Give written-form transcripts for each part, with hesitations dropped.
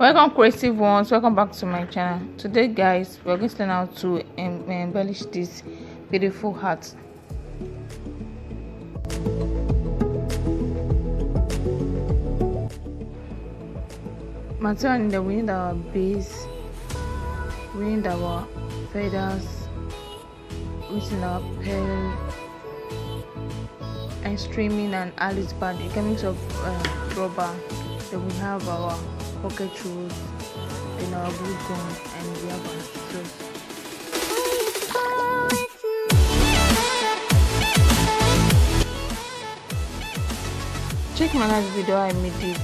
Welcome creative ones, welcome back to my channel. Today guys, we're going to learn how to embellish this beautiful hat. Material in there, we need our base, we need our feathers, we need our pearl and streaming and Alice band. You can mix of rubber. Then we have our pocket tools, then our glue gun, and we have our scissors. Check my last video, I made this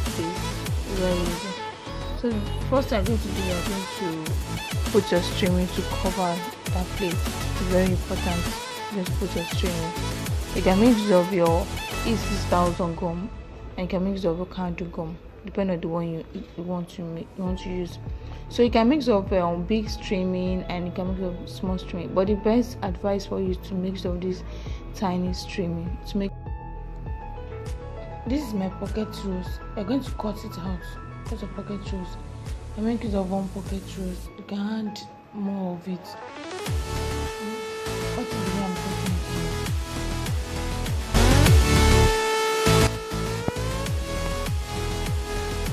very easy. So first I'm going to do, you're going to put your streaming to cover that place. It's very important. Just put your streaming. You can mix of your E6000 gum, and you can mix of your candle gum, depending on the one you want to use. So you can mix of big streaming and you can mix of small streaming, but the best advice for you is to mix of this tiny streaming. To make this is my pocket tools. You're going to cut it out. Cut your pocket tools. I make use of one pocket tools. You can add more of it. Cut it the way I'm cutting it.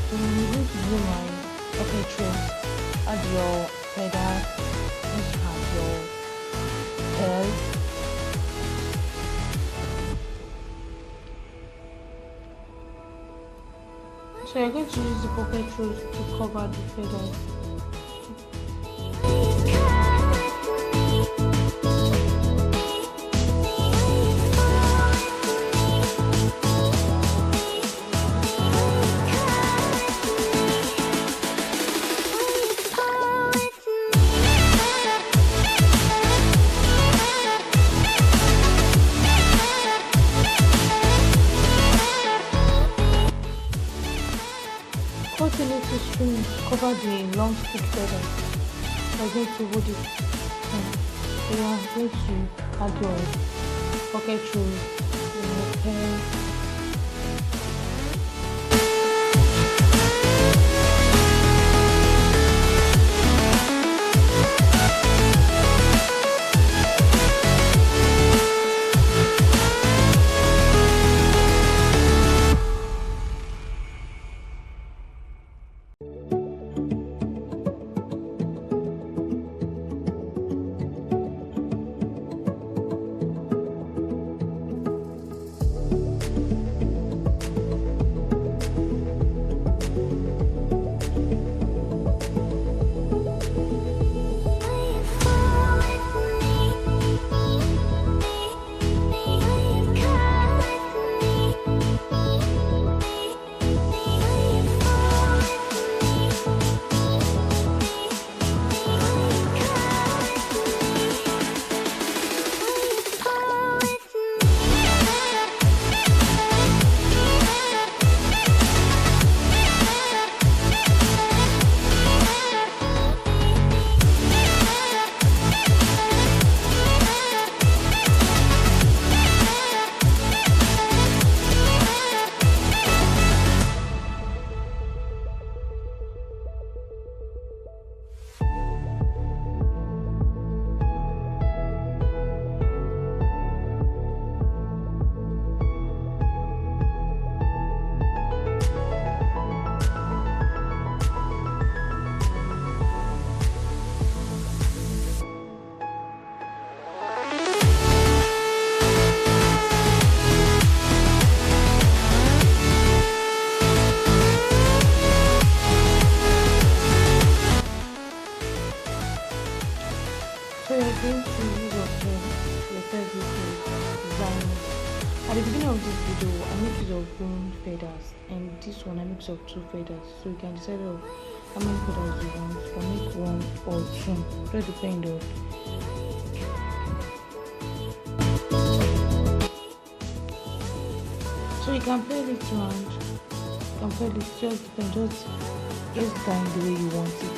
So I'm going to do my pocket tools. Add your feathers. Just have your pearls. So you're going to use the pocket tools to cover the feathers. Cut a little string to cover the long stick feathers. We're going to hold it. So you are going to add your pocket tools, your pen. So you're going to use your third design. At the beginning of this video, I made use of one feathers, and this one I mix of two feathers. So you can decide of how many feathers you want. You can make one or two. Just depend on. So you can play it round. You can play it, just depend. Just design the way you want it.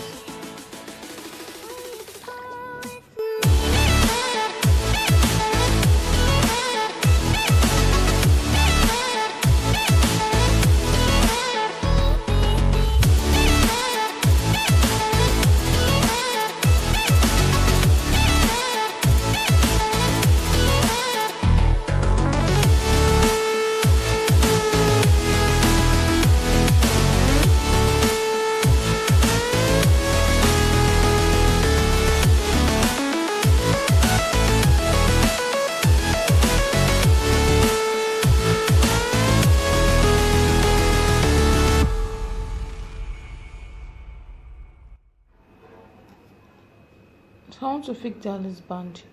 So I want to fix the Alice band.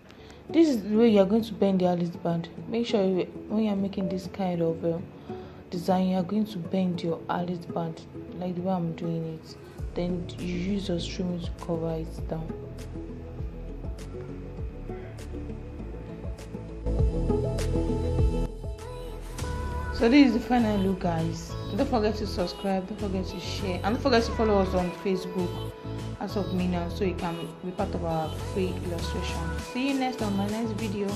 This is the way you are going to bend the Alice band. Make sure when you are making this kind of design, you are going to bend your Alice band like the way I'm doing it. Then you use your trimming to cover it down. So this is the final look, guys. Don't forget to subscribe, don't forget to share, and don't forget to follow us on Facebook as of me now, so you can be part of our free illustration. See you next on my next video.